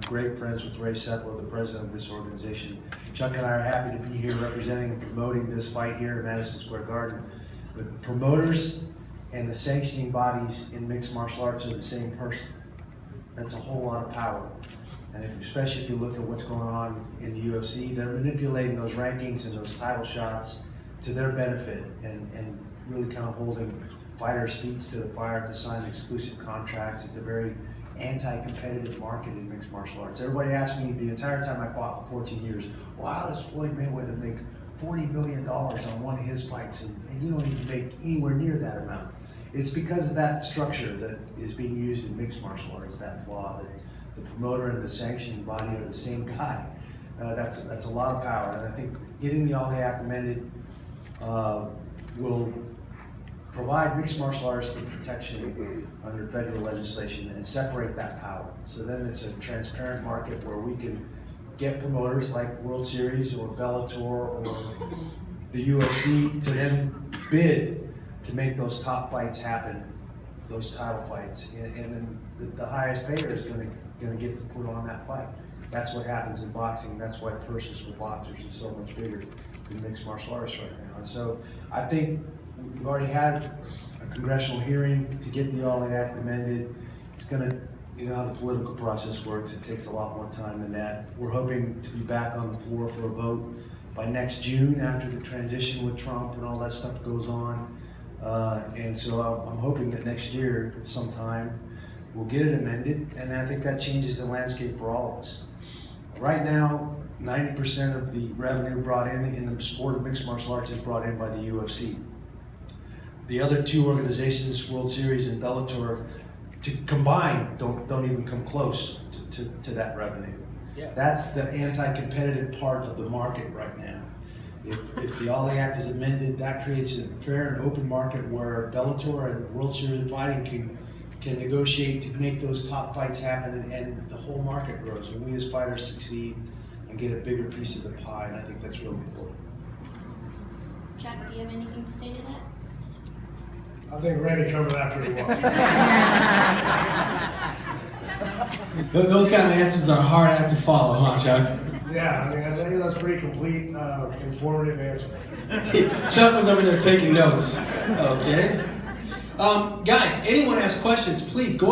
great friends with Ray Seflo, the president of this organization. Chuck and I are happy to be here representing and promoting this fight here in Madison Square Garden. The promoters and the sanctioning bodies in mixed martial arts are the same person. That's a whole lot of power. And especially if you look at what's going on in the UFC, they're manipulating those rankings and those title shots to their benefit and really kind of holding fighters' feet to the fire to sign exclusive contracts. It's a very anti-competitive market in mixed martial arts. Everybody asked me the entire time I fought for 14 years, well, how does Floyd Mayweather make $40 million on one of his fights and you don't even make anywhere near that amount? It's because of that structure that is being used in mixed martial arts, that flaw, that the promoter and the sanctioning body are the same guy. That's a lot of power, and I think getting the All Act amended will provide mixed martial arts the protection under federal legislation and separate that power. So then it's a transparent market where we can get promoters like World Series or Bellator or the UFC to then bid to make those top fights happen, those title fights, and then the highest payer is going to get to put on that fight. That's what happens in boxing. That's why purses for boxers is so much bigger than mixed martial arts right now. And so I think we've already had a congressional hearing to get the All Act amended. It's going to, you know how the political process works. It takes a lot more time than that. We're hoping to be back on the floor for a vote by next June after the transition with Trump and all that stuff goes on. And so I'm hoping that next year sometime we'll get it amended, and I think that changes the landscape for all of us. Right now, 90% of the revenue brought in the sport of mixed martial arts is brought in by the UFC. The other two organizations, World Series and Bellator, combined don't even come close to that revenue. Yeah. That's the anti-competitive part of the market right now. If the All Act is amended, that creates a fair and open market where Bellator and World Series of Fighting can negotiate to make those top fights happen, and the whole market grows, and we as fighters succeed and get a bigger piece of the pie, and I think that's really important. Chuck, do you have anything to say to that? I think Randy covered that pretty well. Those kind of answers are hard act to follow, huh, Chuck? Yeah, I mean, I think that's a pretty complete, informative answer. Chuck was over there taking notes. Okay. Guys, anyone has questions, please go ahead.